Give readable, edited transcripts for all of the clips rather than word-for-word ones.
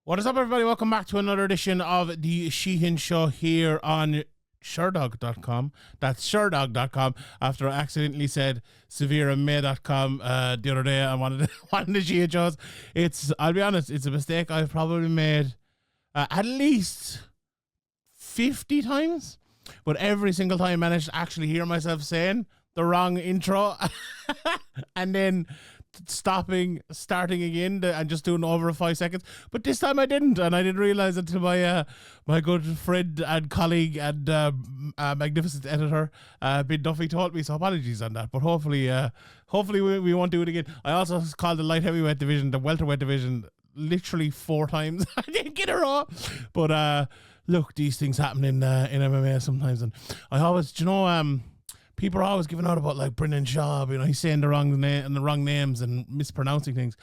What is up, everybody? Welcome back to another edition of the Sheehan Show here on Sherdog.com. That's Sherdog.com. After I accidentally said SevereMay.com the other day, I wanted the Sheehan shows. I'll be honest, it's a mistake I've probably made at least 50 times, but every single time I managed to actually hear myself saying the wrong intro and then starting again and just doing over 5 seconds. But this time I didn't, and I didn't realize until my good friend and colleague and magnificent editor Ben Duffy told me, so apologies on that. But hopefully we won't do it again. I also called the light heavyweight division the welterweight division literally 4 times. I didn't get it wrong, but look, these things happen in MMA sometimes, and I always, people are always giving out about like Brendan Schaub, he's saying the wrong names and mispronouncing things.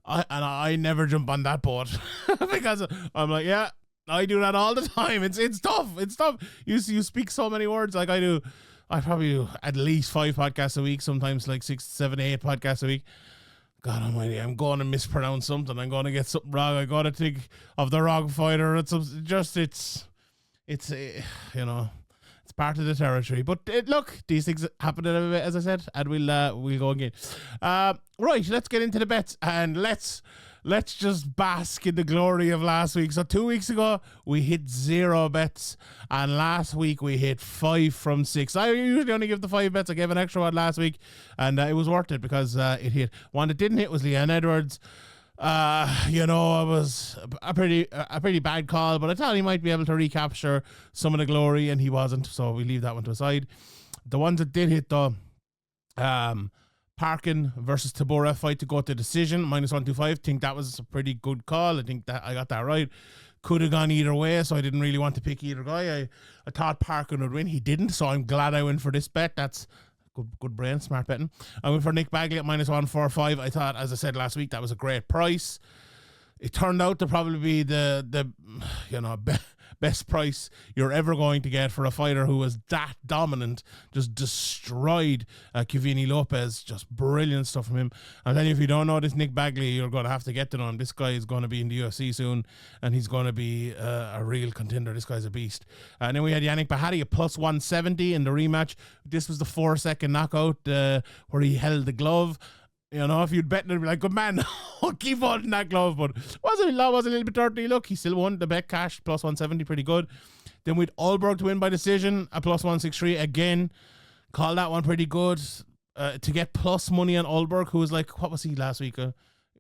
I never jump on that boat because I'm like, yeah, I do that all the time. It's tough. It's tough. You speak so many words like I do. I probably do at least 5 podcasts a week, sometimes like 6, 7, 8 podcasts a week. God almighty, I'm going to mispronounce something. I'm going to get something wrong. I got to think of the wrong fighter. It's part of the territory. But look, these things happen in MMA, as I said, and we'll go again. Right, let's get into the bets, and let's just bask in the glory of last week. So 2 weeks ago, we hit 0 bets, and last week we hit 5 from 6. I usually only give the 5 bets. I gave an extra one last week, and it was worth it because it hit. One that didn't hit was Lehane Edwards. It was a pretty bad call, but I thought he might be able to recapture some of the glory, and he wasn't, so we leave that one to the side. The ones that did hit, though, Parkin versus Dober fight to go to decision, -125. Think that was a pretty good call. I think that I got that right. Could have gone either way, so I didn't really want to pick either guy. I thought Parkin would win. He didn't, so I'm glad I went for this bet. That's good brain, smart betting. I went for Nick Bagley at -145. I thought, as I said last week, that was a great price. It turned out to probably be the best price you're ever going to get for a fighter who was that dominant, just destroyed Kevini Lopez. Just brilliant stuff from him. And then if you don't know this Nick Bagley, you're going to have to get to know him. This guy is going to be in the UFC soon, and he's going to be a real contender. This guy's a beast. And then we had Yannick Bahati at +170 in the rematch. This was the 4-second knockout where he held the glove. If you'd bet, it'd be like, good man, keep holding that glove. But was a little bit dirty. Look, he still won the bet cash, +170, pretty good. Then we'd Alberg to win by decision at +163. Again, call that one pretty good. To get plus money on Alberg, who was like, what was he last week?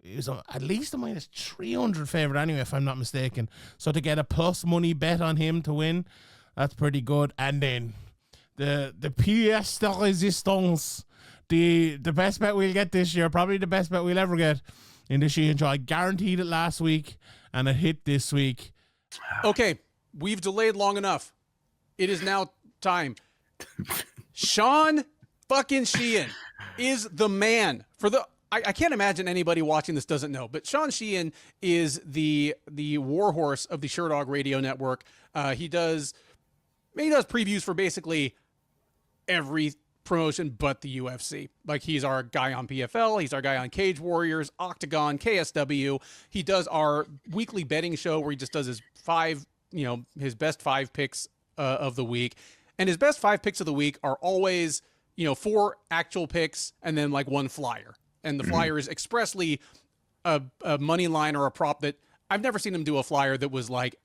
He was at least a -300 favorite anyway, if I'm not mistaken. So to get a plus money bet on him to win, that's pretty good. And then the pièce de résistance, the best bet we'll get this year, probably the best bet we'll ever get in the Sheehan Show. I guaranteed it last week, and it hit this week. Okay, we've delayed long enough. It is now time. Sean fucking Sheehan is the man for the. I can't imagine anybody watching this doesn't know, but Sean Sheehan is the warhorse of the Sherdog Radio Network. He does previews for basically every promotion but the UFC. Like, he's our guy on PFL, he's our guy on Cage Warriors, Octagon, KSW. He does our weekly betting show where he just does his his best 5 picks of the week. And his best 5 picks of the week are always, 4 actual picks and then like 1 flyer. And the flyer is expressly a money line or a prop that I've never seen him do a flyer that was like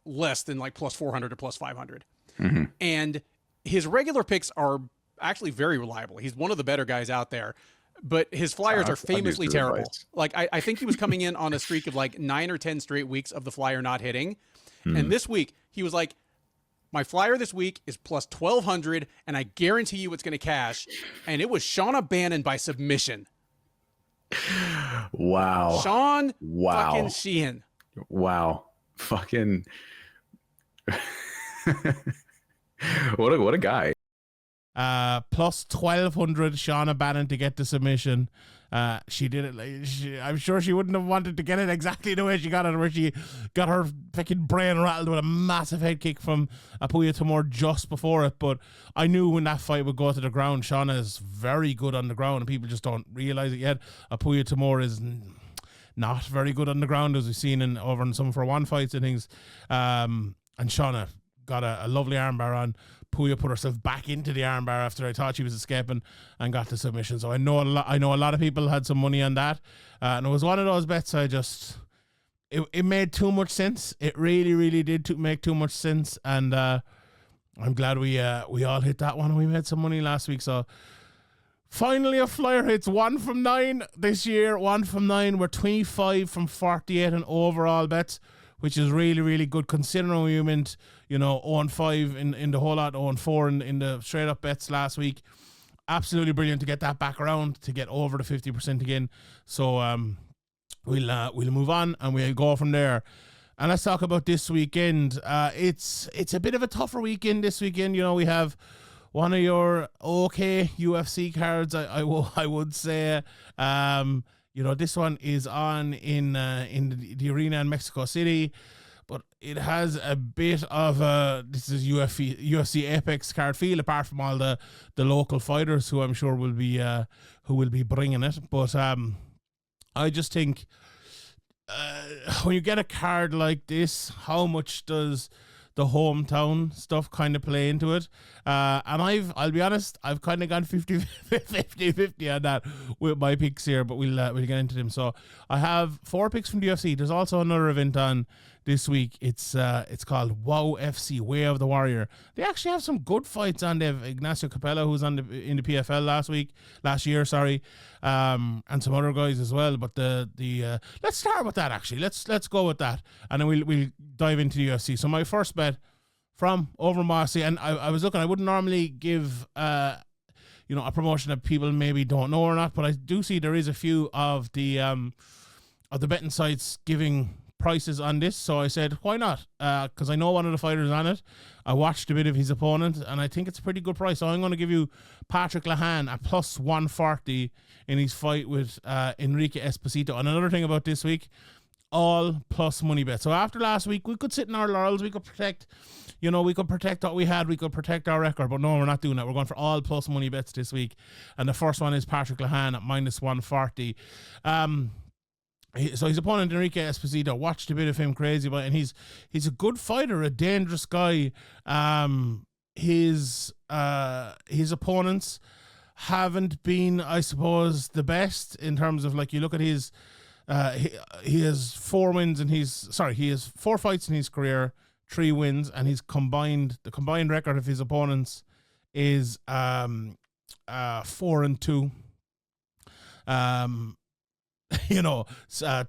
less than like +400 or +500. And his regular picks are actually very reliable. He's one of the better guys out there, but his flyers are famously terrible. Like, I think he was coming in on a streak of like 9 or 10 straight weeks of the flyer not hitting. And this week he was like, my flyer this week is +1,200 and I guarantee you it's going to cash. And it was Shauna Bannon by submission. Wow. Sean fucking Sheehan. Wow. Fucking what a guy. +1,200 Shauna Bannon to get the submission. She did it. I'm sure she wouldn't have wanted to get it exactly the way she got it, where she got her fucking brain rattled with a massive head kick from Apuya Tamor just before it. But I knew when that fight would go to the ground, Shauna is very good on the ground, and people just don't realize it yet. Apuya Tamor is not very good on the ground, as we've seen over in some for one fights and things. And Shauna got a lovely armbar on. Puya put herself back into the armbar after I thought she was escaping and got the submission. So I know a lot of people had some money on that, and it was one of those bets it made too much sense. It really, really did make too much sense, and I'm glad we all hit that one and we made some money last week. So finally a Flier hits 1 from 9 this year. 1 from 9. We're 25 from 48 in overall bets, which is really, really good considering we went, 0-5 in the whole lot, 0-4 in the straight up bets last week. Absolutely brilliant to get that back around, to get over the 50% again. So we'll move on and we'll go from there. And let's talk about this weekend. It's a bit of a tougher weekend this weekend. We have one of your okay UFC cards, I would say. This one is on in the arena in Mexico City, but it has a bit of this is UFC Apex card feel, apart from all the local fighters who I'm sure will be bringing it. But I just think when you get a card like this, how much does the hometown stuff kind of play into it? And I'll be honest, I've kind of gone 50-50 on that with my picks here, but we'll get into them. So I have 4 picks from the UFC. There's also another event on this week. It's called WOW FC, Way of the Warrior. They actually have some good fights on. They have Ignacio Capella, who's in the PFL last year, and some other guys as well. But the let's start with that actually. Let's go with that, and then we'll dive into the UFC. So my first bet from over Mossy, and I was looking. I wouldn't normally give a promotion that people maybe don't know or not, but I do see there is a few of the betting sites giving prices on this, so I said why not, because I know one of the fighters on it. I watched a bit of his opponent and I think it's a pretty good price, so I'm going to give you Patrick Lehane at plus 140 in his fight with Enrique Esposito. And another thing about this week, all plus money bet. So after last week, we could sit in our laurels, we could protect what we had, we could protect our record, but no, we're not doing that. We're going for all plus money bets this week, and the first one is Patrick Lehane at minus 140. So his opponent Enrique Esposito, watched a bit of him, crazy about it, and he's a good fighter, a dangerous guy. His opponents haven't been, I suppose, the best in terms of, like, you look at his he has 4 wins and he has 4 fights in his career, 3 wins, and the combined record of his opponents is 4-2.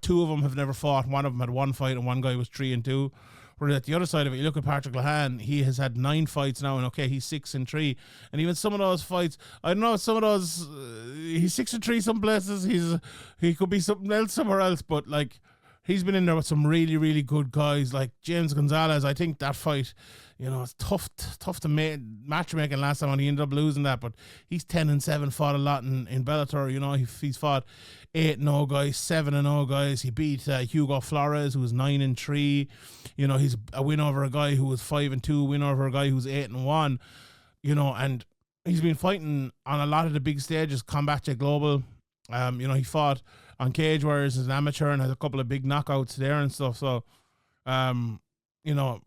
2 of them have never fought. One of them had 1 fight, and one guy was 3-2. Whereas at the other side of it, you look at Patrick Lehane, he has had 9 fights now, and okay, he's 6-3. And even some of those fights, I don't know, he's 6-3 some places, he could be something else somewhere else, but like, he's been in there with some really, really good guys, like James Gonzalez. I think that fight, it's tough to make matchmaking last time, and he ended up losing that, but he's 10-7, fought a lot in Bellator. He's fought 8-0 guys, 7-0 guys. He beat Hugo Flores, who was 9-3. He's a win over a guy who was 5-2, win over a guy who's 8-1. And he's been fighting on a lot of the big stages, Combat Jet Global. He fought on Cage Warriors as an amateur and has a couple of big knockouts there and stuff. So,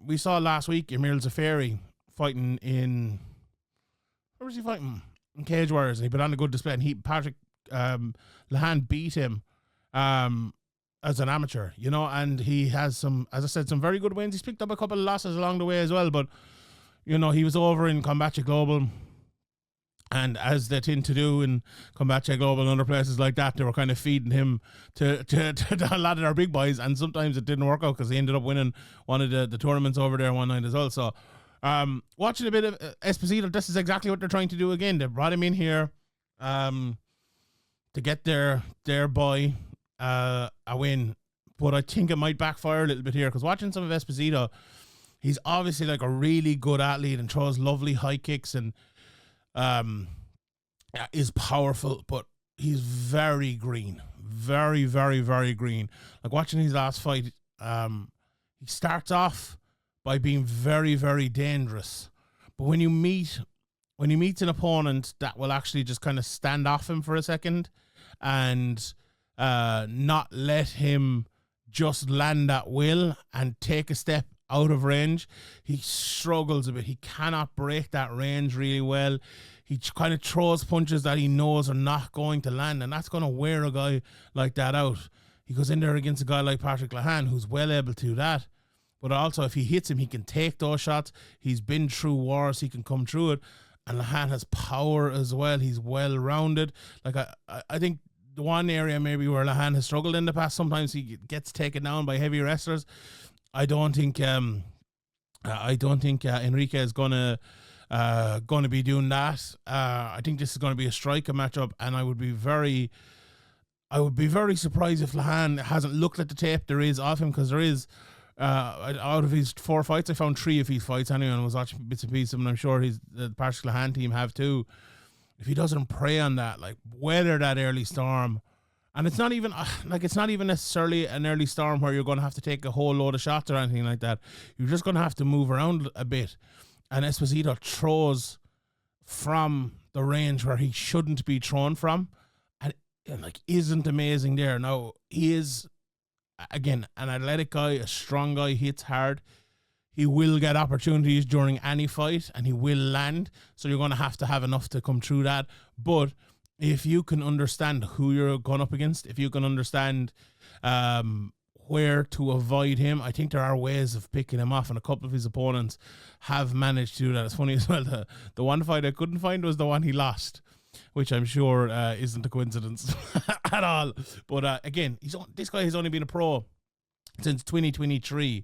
we saw last week Emil Zafari fighting in, where was he fighting? In Cage Warriors, and he put on a good display, and Patrick Lehane beat him as an amateur, and he has some, as I said, some very good wins. He's picked up a couple of losses along the way as well, but he was over in Combat Jet Global, and as they tend to do in Combat Jet Global and other places like that, they were kind of feeding him to a lot of their big boys, and sometimes it didn't work out because he ended up winning one of the tournaments over there one night as well. So watching a bit of Esposito, this is exactly what they're trying to do again. They brought him in here to get their boy a win, but I think it might backfire a little bit here, because watching some of Esposito, he's obviously like a really good athlete and throws lovely high kicks and is powerful, but he's very green, very, very, very green. Like watching his last fight, he starts off by being very, very dangerous, but when he meets an opponent that will actually just kind of stand off him for a second and not let him just land at will and take a step out of range. He struggles a bit. He cannot break that range really well. He kind of throws punches that he knows are not going to land, and that's going to wear a guy like that out. He goes in there against a guy like Patrick Lehane, who's well able to do that. But also, if he hits him, he can take those shots. He's been through wars. He can come through it. And Lehane has power as well. He's well-rounded. Like, I think the one area maybe where Lehane has struggled in the past, sometimes he gets taken down by heavy wrestlers. I don't think Enrique is gonna be doing that. I think this is going to be a striker matchup, and I would be very surprised if Lehane hasn't looked at the tape there is of him, because there is out of his 4 fights, I found 3 of his fights anyway, and I was watching bits and pieces, and I'm sure the Patrick Lehane team have too. If he doesn't prey on that, like weather that early storm. And it's not even necessarily an early storm where you're going to have to take a whole load of shots or anything like that. You're just going to have to move around a bit. And Esposito throws from the range where he shouldn't be thrown from, and like isn't amazing there. Now, he is, again, an athletic guy, a strong guy, hits hard. He will get opportunities during any fight, and he will land. So you're going to have enough to come through that. But if you can understand who you're going up against, if you can understand where to avoid him, I think there are ways of picking him off, and a couple of his opponents have managed to do that. It's funny as well, the one fight I couldn't find was the one he lost, which I'm sure isn't a coincidence at all. But again, this guy has only been a pro since 2023.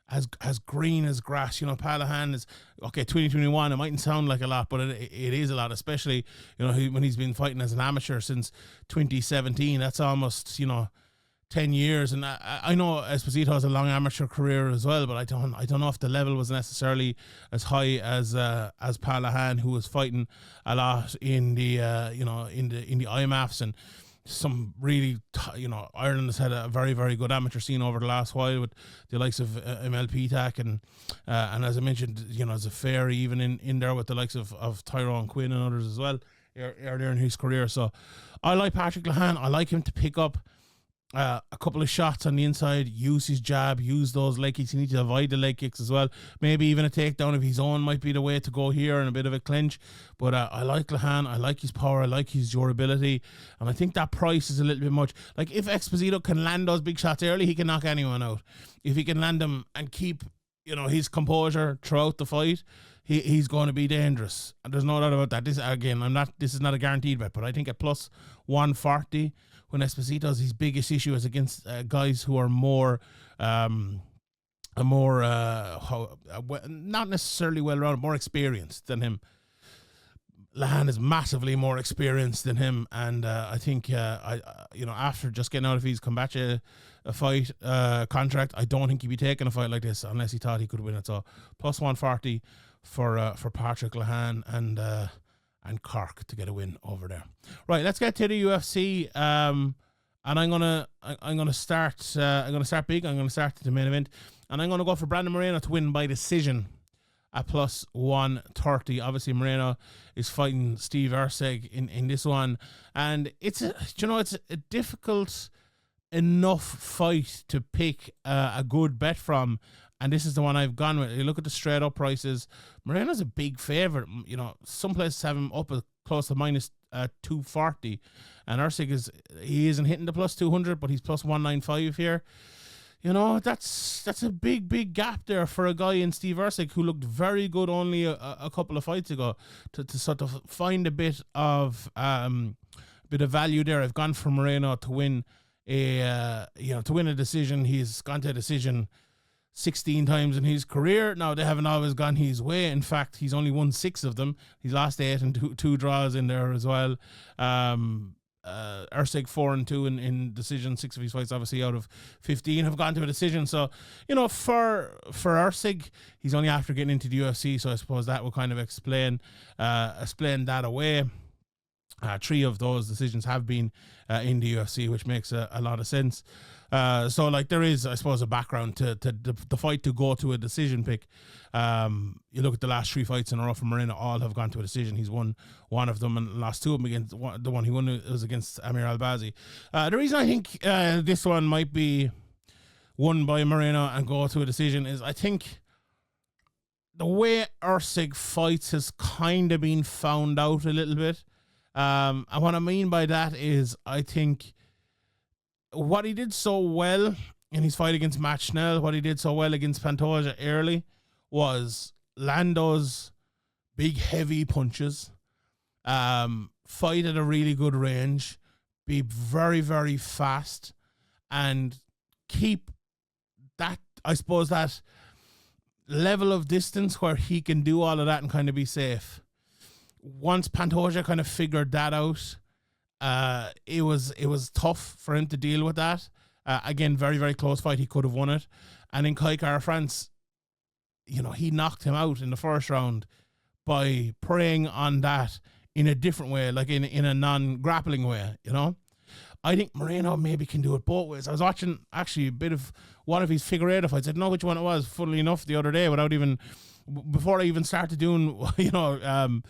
As green as grass, you know. Palahan is okay. 2021. It mightn't sound like a lot, but it is a lot, especially when he's been fighting as an amateur since 2017. That's almost 10 years. And I know Esposito has a long amateur career as well, but I don't know if the level was necessarily as high as Palahan, who was fighting a lot in the in the IMAFs and some really, Ireland has had a very, very good amateur scene over the last while with the likes of MLP TAC and as I mentioned, as a fairy even in there with the likes of Tyrone Quinn and others as well earlier in his career. So I like Patrick Lehane. I like him to pick up a couple of shots on the inside, use his jab, use those leg kicks. He needs to avoid the leg kicks as well. Maybe even a takedown of his own might be the way to go here, and a bit of a clinch. But I like Lehane. I like his power. I like his durability. And I think that price is a little bit much. Like, if Esposito can land those big shots early, he can knock anyone out. If he can land them and keep, his composure throughout the fight, he's going to be dangerous. And there's no doubt about that. This is not a guaranteed bet, but I think at plus 140, when Esposito's his biggest issue is against guys who are not necessarily well-rounded, more experienced than him. Lehane is massively more experienced than him, and I think after just getting out of his Combacha fight contract, I don't think he'd be taking a fight like this unless he thought he could win it. So plus 140 for Patrick Lehane and Cork to get a win over there. Right, let's get to the UFC. And I'm gonna start big. I'm gonna start the main event, and I'm gonna go for Brandon Moreno to win by decision at plus 130. Obviously, Moreno is fighting Steve Erceg in this one, and it's a difficult enough fight to pick a good bet from. And this is the one I've gone with. You look at the straight up prices. Moreno's a big favorite. Some places have him up close to minus 240, and Erceg isn't hitting the plus 200, but he's plus 195 here. That's a big gap there for a guy in Steve Erceg who looked very good only a couple of fights ago. To sort of find a bit of value there, I've gone for Moreno to win a decision. He's gone to a decision 16 times in his career. Now, they haven't always gone his way. In fact, he's only won 6 of them. He's lost 8 and two draws in there as well. Erceg 4-2 in decision. 6 of his fights, obviously, out of 15 have gone to a decision. So, for Erceg, he's only after getting into the UFC, so I suppose that will kind of explain that away. 3 of those decisions have been in the UFC, which makes a lot of sense. So like there is, I suppose, a background to the fight to go to a decision pick. You look at the last 3 fights in a row for Moreno, all have gone to a decision. He's won one of them and lost 2 of them against the one he won was against Amir Albazi. The reason I think this one might be won by Moreno and go to a decision is I think the way Usyk fights has kind of been found out a little bit. And what I mean by that is I think what he did so well in his fight against Matt Schnell, what he did so well against Pantoja early was land those big heavy punches, fight at a really good range, be very, very fast, and keep that, I suppose, that level of distance where he can do all of that and kind of be safe. Once Pantoja kind of figured that out, it was tough for him to deal with that. Again, very, very close fight. He could have won it. And in Kai France, you know, he knocked him out in the first round by preying on that in a different way, like in a non-grappling way, you know. I think Moreno maybe can do it both ways. I was watching actually a bit of one of his figure-8 fights. I didn't know which one it was, funnily enough, the other day, before I even started doing, you know,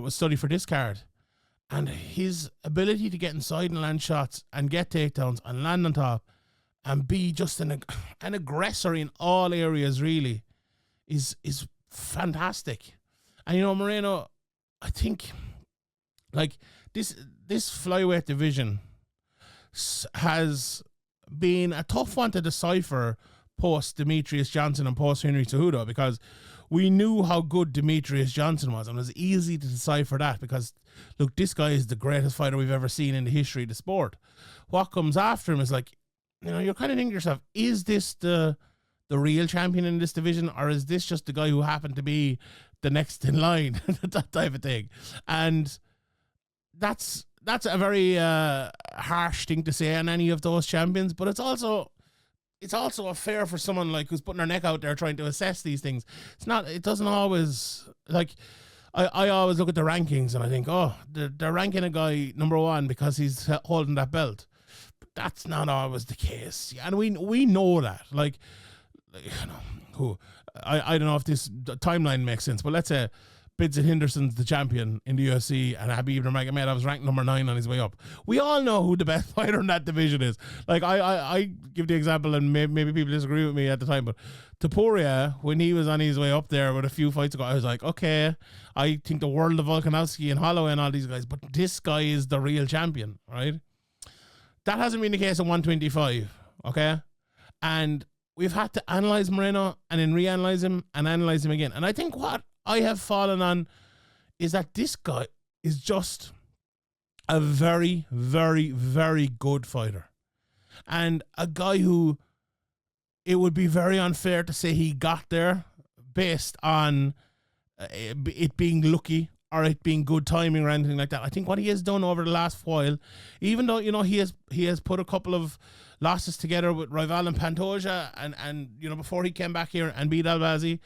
study for this card. And his ability to get inside and land shots and get takedowns and land on top and be just an aggressor in all areas really is fantastic. And, you know, Moreno, I think, like, this flyweight division has been a tough one to decipher post Demetrius Johnson and post Henry Cejudo, because we knew how good Demetrius Johnson was, and it was easy to decipher that because, look, this guy is the greatest fighter we've ever seen in the history of the sport. What comes after him is like, you know, you're kind of thinking to yourself, is this the real champion in this division, or is this just the guy who happened to be the next in line? That type of thing. And that's a very harsh thing to say on any of those champions, but it's also a fair for someone like who's putting their neck out there trying to assess these things. It doesn't always, like, I always look at the rankings and I think, oh, they're ranking a guy number 1 because he's holding that belt. But that's not always the case. And we know that. Like, you know, I don't know if this timeline makes sense, but let's say Vincent Henderson's the champion in the UFC and Khabib Nurmagomedov was ranked number 9 on his way up. We all know who the best fighter in that division is. Like, I give the example, and maybe people disagree with me at the time, but Topuria, when he was on his way up there with a few fights ago, I was like, okay, I think the world of Volkanovski and Holloway and all these guys, but this guy is the real champion, right? That hasn't been the case in 125, okay? And we've had to analyze Moreno and then reanalyze him and analyze him again. And I think what I have fallen on is that this guy is just a very, very, very good fighter. And a guy who it would be very unfair to say he got there based on it being lucky or it being good timing or anything like that. I think what he has done over the last while, even though, you know, he has put a couple of losses together with Raul and Pantoja and you know, before he came back here and beat Albazi,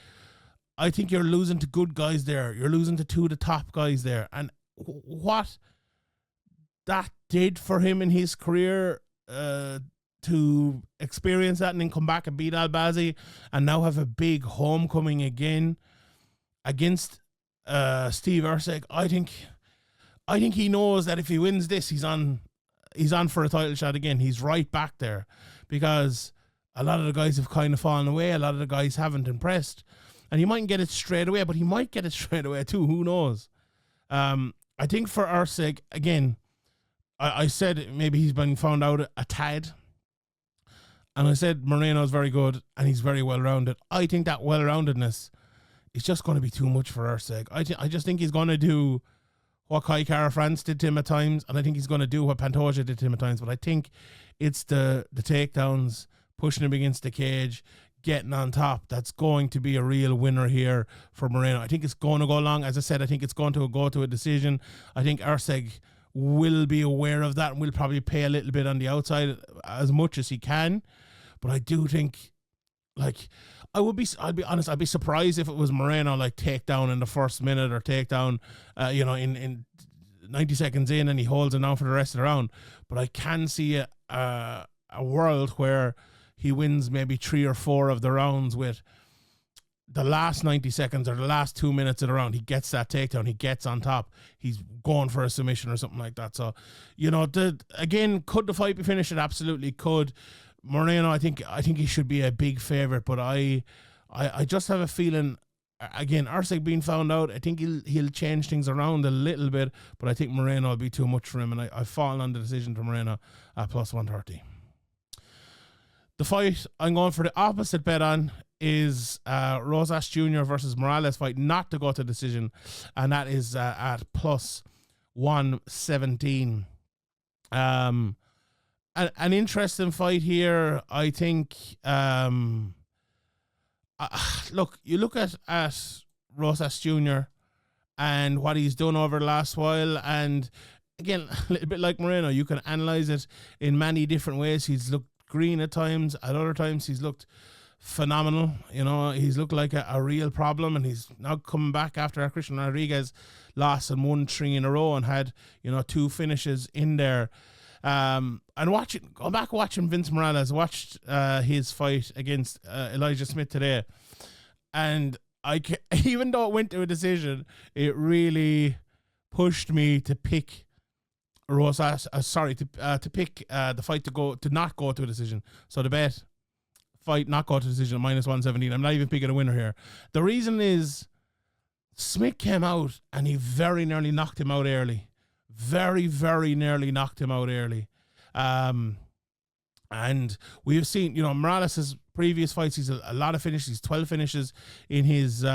I think you're losing to good guys there. You're losing to 2 of the top guys there. And what that did for him in his career, to experience that and then come back and beat Albazi and now have a big homecoming again against Steve Usyk, I think he knows that if he wins this, he's on for a title shot again. He's right back there because a lot of the guys have kind of fallen away. A lot of the guys haven't impressed. And he mightn't get it straight away, but he might get it straight away too. Who knows? I think for Usyk, again, I said maybe he's been found out a tad. And I said Moreno is very good and he's very well-rounded. I think that well-roundedness is just going to be too much for Usyk. I just think he's going to do what Kai France did to him at times, and I think he's going to do what Pantoja did to him at times. But I think it's the takedowns, pushing him against the cage, getting on top, that's going to be a real winner here for Moreno. I think it's going to go long. As I said, I think it's going to go to a decision. I think Usyk will be aware of that and will probably pay a little bit on the outside as much as he can. But I do think, like, I'll be honest, I'd be surprised if it was Moreno, like, takedown in the first minute or takedown, you know, in 90 seconds in and he holds it down for the rest of the round. But I can see a a world where he wins maybe 3 or 4 of the rounds with the last 90 seconds or the last 2 minutes of the round, he gets that takedown, he gets on top, he's going for a submission or something like that. So, again, could the fight be finished? It absolutely could. Moreno, I think he should be a big favorite, but I just have a feeling, again, Usyk being found out, I think he'll change things around a little bit, but I think Moreno will be too much for him, and I've fallen on the decision to Moreno at plus 130. The fight I'm going for the opposite bet on is Rosas Jr. versus Morales fight, not to go to decision, and that is at plus 117. An interesting fight here, I think. Look, you look at Rosas Jr. and what he's done over the last while, and again, a little bit like Moreno, you can analyze it in many different ways. He's looked green at times, at other times he's looked phenomenal. He's looked like a real problem, and he's now coming back after Christian Rodriguez lost and won 3 in a row and had 2 finishes in there. And go back watching Vince Morales, watched his fight against Elijah Smith today, and even though it went to a decision, it really pushed me to pick Rosas. To pick the fight to not go to a decision. So the bet, fight not go to decision at minus 117. I'm not even picking a winner here. The reason is Smith came out and he very nearly knocked him out early. Very, very nearly knocked him out early. And we've seen, Morales' previous fights, he's a lot of finishes. He's 12 finishes in his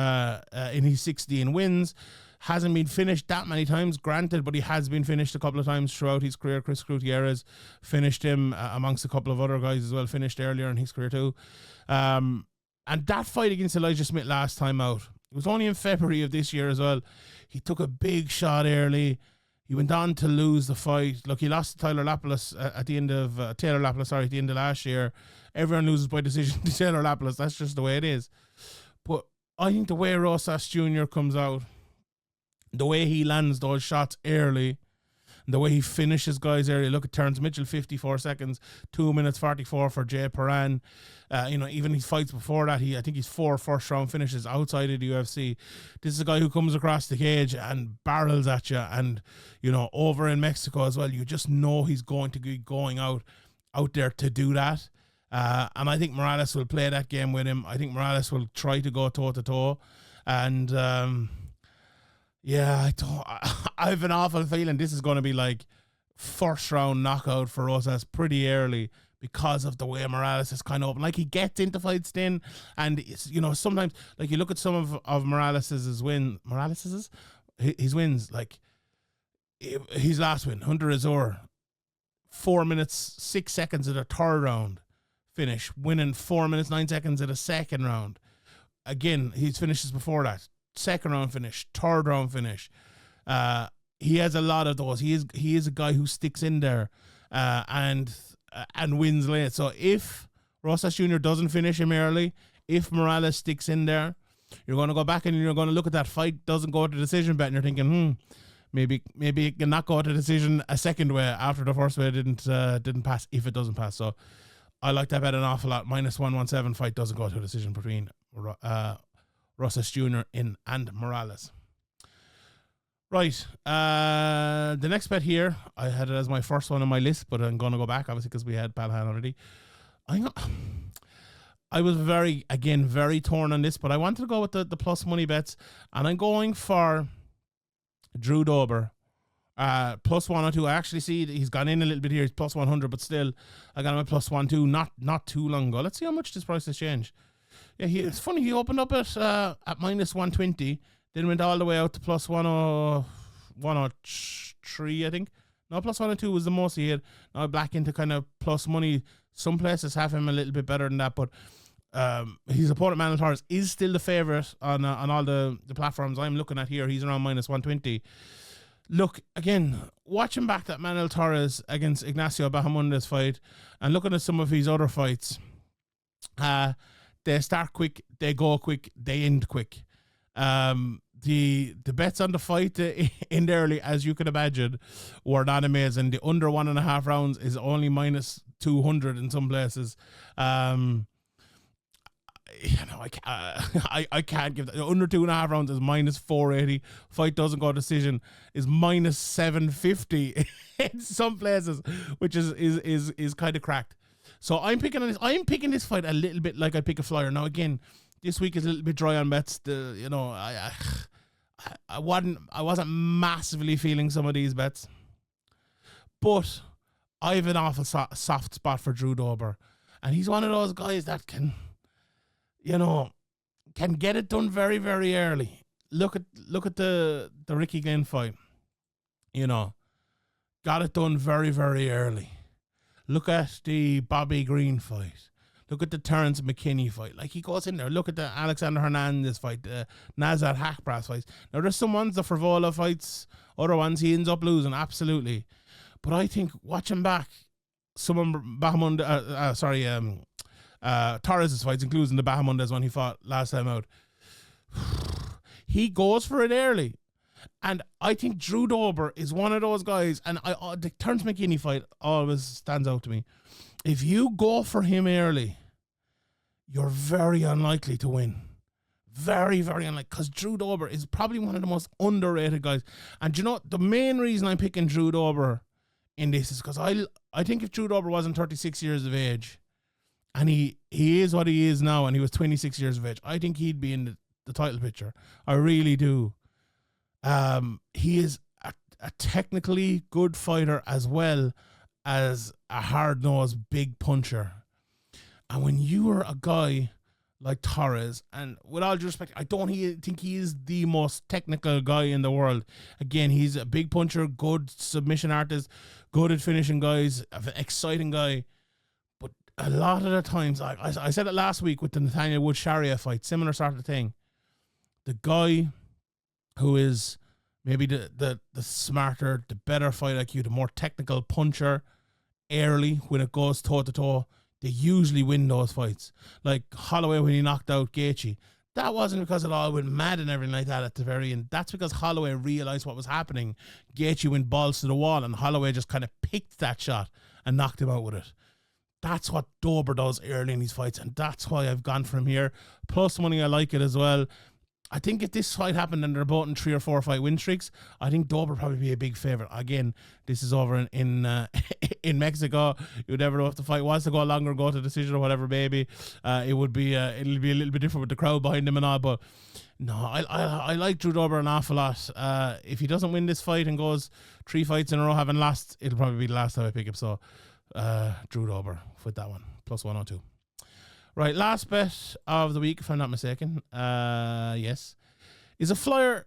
16 wins. Hasn't been finished that many times, granted, but he has been finished a couple of times throughout his career. Chris Gutierrez finished him amongst a couple of other guys as well, finished earlier in his career too. And that fight against Elijah Smith last time out, it was only in February of this year as well. He took a big shot early. He went on to lose the fight. Look, he lost to Taylor Lapalus at the end of last year. Everyone loses by decision to Taylor Lapalus. That's just the way it is. But I think the way Rosas Jr. comes out, the way he lands those shots early, and the way he finishes guys early. Look at Terrence Mitchell, 54 seconds, 2 minutes 44 for Jay Perrin. Even his fights before that, I think he's 4 first-round finishes outside of the UFC. This is a guy who comes across the cage and barrels at you, and over in Mexico as well, you just know he's going to be going out there to do that. And I think Morales will play that game with him. I think Morales will try to go toe-to-toe, and yeah, I have an awful feeling this is going to be like first round knockout for Rosas pretty early because of the way Morales is kind of open. Like, he gets into fights then, and it's, sometimes, like, you look at some of Morales' wins, like his last win, Hunter Azor, 4 minutes 6 seconds of the third round finish, winning 4 minutes 9 seconds of the second round. Again, his finishes before that, second round finish, third round finish. He has a lot of those. He is a guy who sticks in there and wins late. So if Rosas Jr. doesn't finish him early, if Morales sticks in there, you're going to go back and you're going to look at that fight, doesn't go to decision bet, and you're thinking, maybe it can not go to decision a second way after the first way didn't pass, if it doesn't pass. So I like that bet an awful lot. Minus 117 fight doesn't go to a decision between Rosas Jr. and Morales. Right. The next bet here, I had it as my first one on my list, but I'm going to go back, obviously, because we had Lehane already. I was very torn on this, but I wanted to go with the plus money bets, and I'm going for Drew Dober. Plus 102. I actually see he's gone in a little bit here. He's plus 100, but still, I got him at plus 1-2 not too long ago. Let's see how much this price has changed. Yeah, it's funny. He opened up at minus 120, then went all the way out to plus 103, I think. No, plus 102 was the most he had. Now back into kind of plus money. Some places have him a little bit better than that, but his opponent, Manuel Torres, is still the favourite on all the platforms I'm looking at here. He's around minus 120. Look, again, watching back that Manuel Torres against Ignacio Bahamondes fight and looking at some of his other fights, they start quick, they go quick, they end quick. The bets on the fight in early, as you can imagine, were not amazing. The under 1.5 rounds is only minus 200 in some places. I can't give that. Under 2.5 rounds is minus 480. Fight doesn't go decision is minus 750 in some places, which is kind of cracked. So I'm picking this fight a little bit like I pick a flyer. Now again, this week is a little bit dry on bets. I wasn't massively feeling some of these bets, but I have an awful soft spot for Drew Dober, and he's one of those guys that can get it done very, very early. Look at the Ricky Glenn fight. Got it done very, very early. Look at the Bobby Green fight. Look at the Terrence McKinney fight. Like, he goes in there. Look at the Alexander Hernandez fight, the Nazar Hakbras fights. Now, there's some ones, the Frivola fights, other ones he ends up losing, absolutely. But I think, watching back, Torres' fights, including the Bahamondes one he fought last time out, he goes for it early. And I think Drew Dober is one of those guys, and the Terrence McKinney fight always stands out to me. If you go for him early, you're very unlikely to win. Very, very unlikely. Because Drew Dober is probably one of the most underrated guys. And the main reason I'm picking Drew Dober in this is because I think if Drew Dober wasn't 36 years of age, and he is what he is now, and he was 26 years of age, I think he'd be in the title picture. I really do. He is a technically good fighter as well as a hard-nosed big puncher. And when you are a guy like Torres, and with all due respect, I don't think he is the most technical guy in the world. Again, he's a big puncher, good submission artist, good at finishing guys, an exciting guy. But a lot of the times, I said it last week with the Nathaniel Wood-Sharia fight, similar sort of thing. The guy who is maybe the smarter, the better fight IQ, the more technical puncher early when it goes toe-to-toe, they usually win those fights. Like Holloway when he knocked out Gaethje. That wasn't because it all went mad and everything like that at the very end. That's because Holloway realized what was happening. Gaethje went balls to the wall, and Holloway just kind of picked that shot and knocked him out with it. That's what Dober does early in these fights, and that's why I've gone from here. Plus money, I like it as well. I think if this fight happened and they're both in 3 or 4 fight win streaks, I think Dober probably be a big favorite. Again, this is over in Mexico. You never know if the fight was to go longer, go to decision or whatever. Maybe it'll be a little bit different with the crowd behind him and all. But no, I like Drew Dober an awful lot. If he doesn't win this fight and goes 3 fights in a row having lost, it'll probably be the last time I pick him. So Drew Dober with that one, plus 102. Right, last bet of the week, if I'm not mistaken, yes, is a flyer.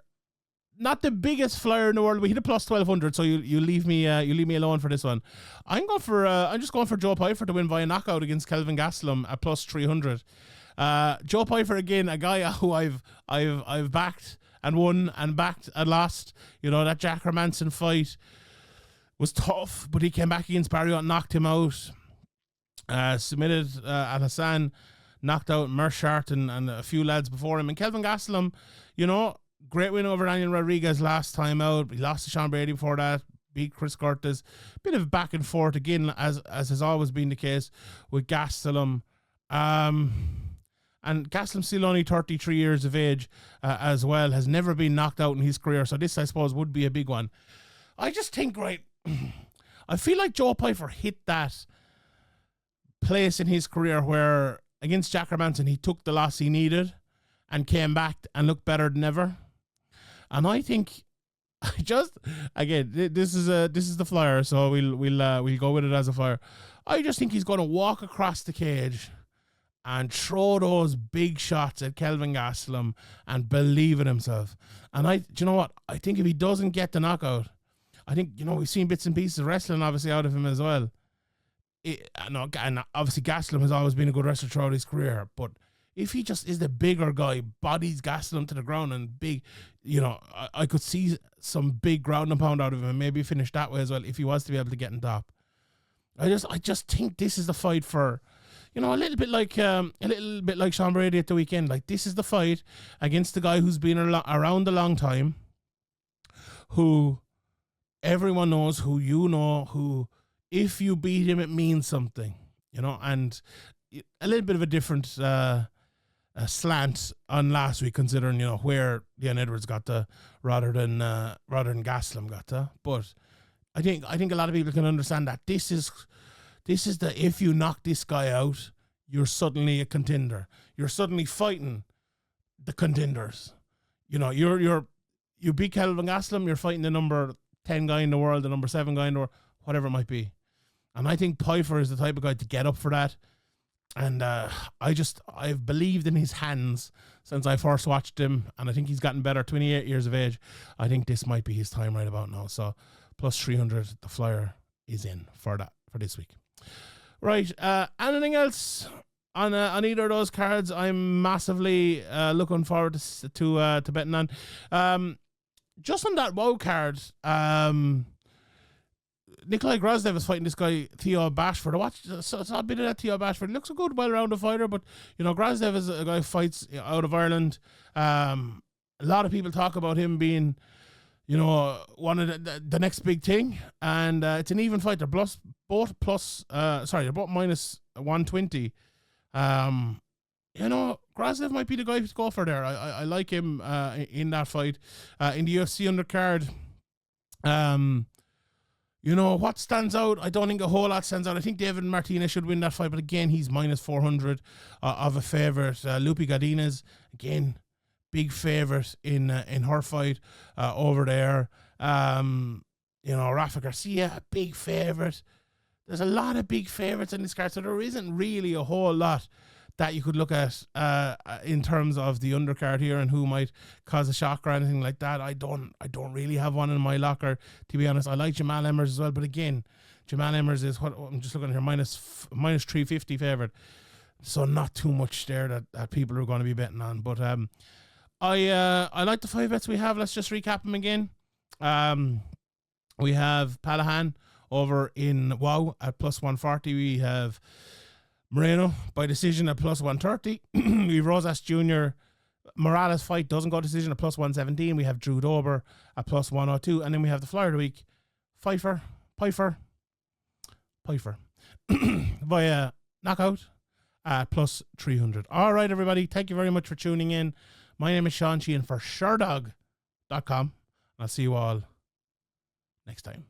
Not the biggest flyer in the world. We hit a plus 1,200, so you leave me alone for this one. I'm just going for Joe Pyfer to win via knockout against Kelvin Gastelum at plus 300. Joe Pyfer, again, a guy who I've backed and won and backed and lost. That Jack Hermanson fight was tough, but he came back against Barriott and knocked him out. Submitted Al Hassan, knocked out Mershart and a few lads before him. And Kelvin Gastelum, great win over Daniel Rodriguez last time out. He lost to Sean Brady before that, beat Chris Curtis. Bit of back and forth again, as has always been the case with Gastelum. And Gastelum's still only 33 years of age as well, has never been knocked out in his career. So this, I suppose, would be a big one. I just think, I feel like Joe Pyfer hit that place in his career where against Jack Hermanson he took the loss he needed and came back and looked better than ever. And I think this is the flyer, so we'll go with it as a flyer. I just think he's going to walk across the cage and throw those big shots at Kelvin Gastelum and believe in himself. And do you know what? I think if he doesn't get the knockout, I think, we've seen bits and pieces of wrestling obviously out of him as well. And obviously Gastelum has always been a good wrestler throughout his career, but if he just is the bigger guy, bodies Gastelum to the ground and big, I could see some big ground and pound out of him and maybe finish that way as well if he was to be able to get on top. I just think this is the fight for, a little bit like Sean Brady at the weekend. Like, this is the fight against the guy who's been around a long time, who everyone knows, who who if you beat him, it means something, you know, and a little bit of a different slant on last week, considering, you know, where Leon Edwards got to rather than Gaslam got to. But I think a lot of people can understand that this is if you knock this guy out, you're suddenly a contender. You're suddenly fighting the contenders. You know, you beat Kelvin Gaslam, you're fighting the number 10 guy in the world, the number 7 guy in the world, whatever it might be. And I think Pyfer is the type of guy to get up for that. And I've believed in his hands since I first watched him, and I think he's gotten better. 28 years of age. I think this might be his time right about now. So plus 300, the Flier is in for this week. Right. Anything else on either of those cards? I'm massively looking forward to betting on. Just on that WoW card, Nikolai Grozdev is fighting this guy, Theo Bashford. I watched a bit of that Theo Bashford. He looks a good, well-rounded fighter, but, you know, Grozdev is a guy who fights out of Ireland. A lot of people talk about him being, you know, one of the next big thing, and it's an even fight. They're both minus 120. You know, Grozdev might be the guy to go for there. I like him in that fight. In the UFC undercard, you know, what stands out? I don't think a whole lot stands out. I think David Martinez should win that fight, but again, he's minus 400 of a favourite. Lupi Godinez, again, big favourite in her fight over there. You know, Rafa Garcia, a big favourite. There's a lot of big favourites in this card, so there isn't really a whole lot that you could look at in terms of the undercard here and who might cause a shock or anything like that. I don't really have one in my locker, to be honest. I like Jamal Emmers as well, but again, Jamal Emmers is what I'm just looking at here, minus 350 favourite, so not too much there that people are going to be betting on. But I like the 5 bets we have. Let's just recap them again. We have Palahan over in WoW at plus 140. We have Moreno by decision at plus 130. We have Rosas Jr. Morales fight doesn't go decision at plus 117. We have Drew Dober at plus 102. And then we have the Flyer of the week, Pyfer via knockout at plus 300. All right, everybody. Thank you very much for tuning in. My name is Sheehan for Sherdog.com. I'll see you all next time.